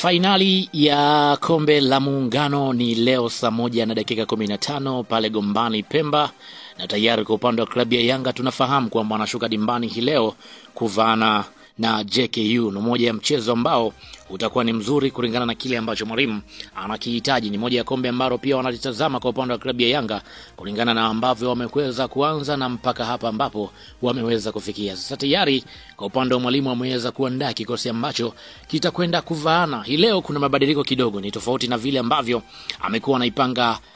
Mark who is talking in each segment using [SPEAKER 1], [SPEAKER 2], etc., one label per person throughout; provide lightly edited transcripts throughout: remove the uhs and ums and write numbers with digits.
[SPEAKER 1] Fainali ya kombe la Muungano ni leo saa 1:15 pale Gombani Pemba, na tayari kwa upande wa klabu ya Yanga tunafahamu kwamba anashuka dimbani hii leo kuvaana na JKU. Ni moja ya mchezo ambao utakuwa ni mzuri kulingana na kile ambacho mwalimu anakihitaji. Ni moja ya kombe ambalo pia wanalitazama kwa upande wa klabu ya Yanga kulingana na ambavyo wameweza kuanza na mpaka hapa ambapo wameweza kufikia. Sasa tayari kwa upande wa mwalimu ameweza kuandaa kikosi ambacho kitakwenda kuvaana. Hii leo kuna mabadiliko kidogo, ni tofauti na vile ambavyo amekuwa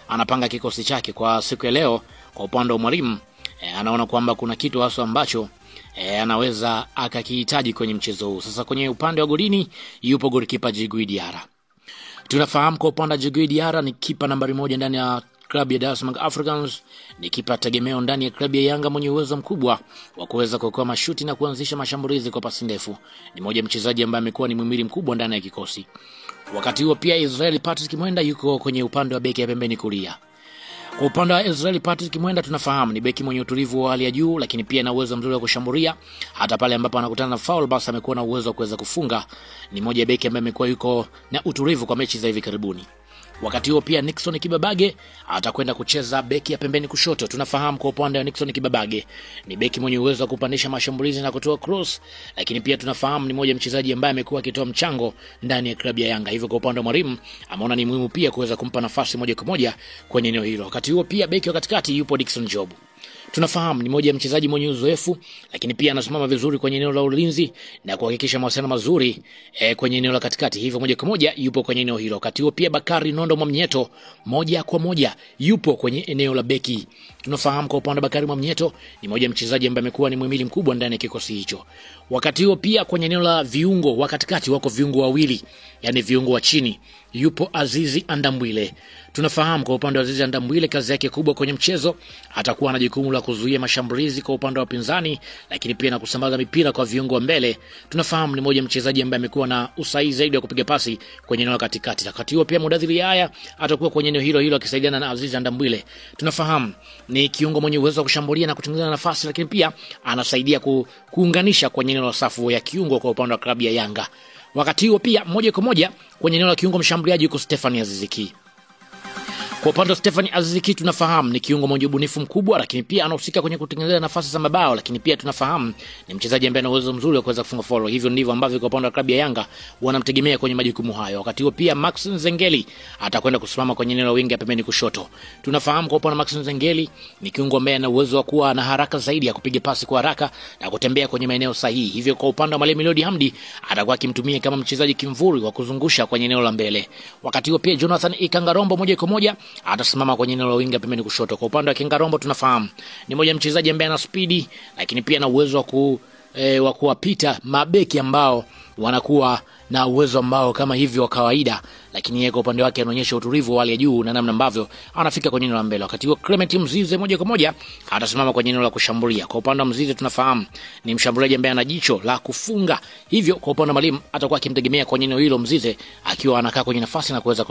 [SPEAKER 1] anapanga kikosi chake kwa siku ya leo. Kwa upande wa mwalimu anaona kwamba kuna kitu hasa ambacho anaweza akakihitaji kwenye mchezo huu. Sasa kwenye upande wa golini yupo golikipa Djigui Diarra. Tunafahamu kwa upande wa Djigui Diarra ni kipa nambari 1 ndani ya klabu ya Dar es Salaam Africans, ni kipa tegemeo ndani ya klabu ya Yanga mwenye uwezo mkubwa wa kuweza kuokoa mashuti na kuanzisha mashambulizi kwa pasi ndefu. Ni mmoja mchezaji ambaye amekuwa ni muhimili mkubwa ndani ya kikosi. Wakati huo pia Israel Patrick Mwenda yuko kwenye upande wa beki ya pembeni kulia. Kwa upande wa Israel Patrick Mwenda tunafahamu ni beki mwenye utulivu wa hali ya juu, lakini pia na uwezo mzuri wa kushambulia. Hata pale ambapo anakutana na foul basi amekuwa na uwezo wa kuweza kufunga. Ni mmoja beki ambaye amekuwa yuko na utulivu kwa mechi za hivi karibuni. Wakati huo pia Nixon Kibabage atakwenda kucheza beki ya pembeni kushoto. Tunafahamu kwa upande wa Nixon Kibabage ni beki mwenye uwezo wa kupandisha mashambulizi na kutoa cross, lakini pia tunafahamu ni mmoja mchezaji ambaye amekuwa akitoa mchango ndani ya klabu ya Yanga. Hivyo kwa upande wa mwalimu ameona ni muhimu pia kuweza kumpa nafasi moja kwa moja kwenye eneo hilo. Wakati huo pia beki wa katikati yupo Dickson Job. Tunafahamu ni mmoja mchezaji mwenye uzoefu, lakini pia anasimama vizuri kwenye eneo la ulinzi na kuhakikisha mawasiliano mazuri kwenye eneo la katikati. Hivyo moja kwa moja yupo kwenye eneo hilo. Wakati huo pia Bakari Nondo Mwamnyeto moja kwa moja yupo kwenye eneo la beki. Tunafahamu kwa upande wa Bakari Mwamnyeto ni mmoja mchezaji ambaye amekuwa ni muhimili mkubwa ndani ya kikosi hicho. Wakati huo pia kwenye eneo la viungo wa katikati wako viungo wawili, yani viungo wa chini, yupo Azizi Andambwile. Tunafahamu kwa upande wa Azizi Andambwile kazi yake kubwa kwenye mchezo atakuwa na jukumu la kuzuia mashambulizi kwa upande wa pinzani, lakini pia na kusambaza mipira kwa viungo wa mbele. Tunafahamu ni mmoja mchezaji ambaye amekuwa na usahihi zaidi wa kupiga pasi kwenye eneo la katikati. Wakati huo pia Mudathiri Yahya atakuwa kwenye eneo hilo akisaidiana na Azizi Andambwile. Tunafahamu ni kiungo mwenye uwezo wa kushambulia na kutengeneza nafasi, lakini pia anasaidia kuunganisha kwenye eneo la safu ya kiungo kwa upande wa klabu ya Yanga. Wakati huo pia moja kwa moja kwenye eneo la kiungo mshambuliaji yuko Stephanie Aziz Ki. Kwa upande wa Stephanie Aziz Ki tunafahamu ni kiungo mwenye ubunifu mkubwa, lakini pia anahusika kwenye kutengeneza nafasi za mabao, lakini pia tunafahamu ni mchezaji ambaye ana uwezo mzuri wa kuweza kufunga follow. Hivyo ndivyo ambavyo kwa upande wa klabu ya Yanga wanamtegemea kwenye majukumu hayo. Wakati huo pia Max Nzengeli atakwenda kusimama kwenye eneo la wingi ya pembeni kushoto. Tunafahamu kwa upande wa Max Nzengeli ni kiungo ambaye ana uwezo wa kuwa na haraka zaidi ya kupiga pasi kwa haraka na kutembea kwenye maeneo sahihi. Hivyo kwa upande wa Mamelodi Hamdi atakuwa akimtumia kama mchezaji kimvuri wa kuzungusha kwenye eneo la mbele. Wakati huo pia Jonathan Ikangarombo moja kwa moja atasimama kwenye eneo la winga pembeni kushoto. Kwa upande wa Kingarombo tunafahamu ni mmoja mchezaji ambaye ana speed, lakini pia na uwezo wa kuwapita mabeki ambao wanakuwa na uwezo ambao kama hivyo wa kawaida, lakini yeye kwa upande wake anaonyesha utulivu wa hali ya juu na namna ambavyo anafika kwenye eneo la mbele. Wakati huo Clement Mzize moja kwa moja atasimama kwenye eneo la kushambulia. Kwa upande wa Mzize tunafahamu ni mshambuliaji ambaye ana jicho la kufunga. Hivyo kwa upande wa mwalimu atakuwa akimtegemea kwenye eneo hilo Mzize akiwa anakaa kwenye nafasi na kuweza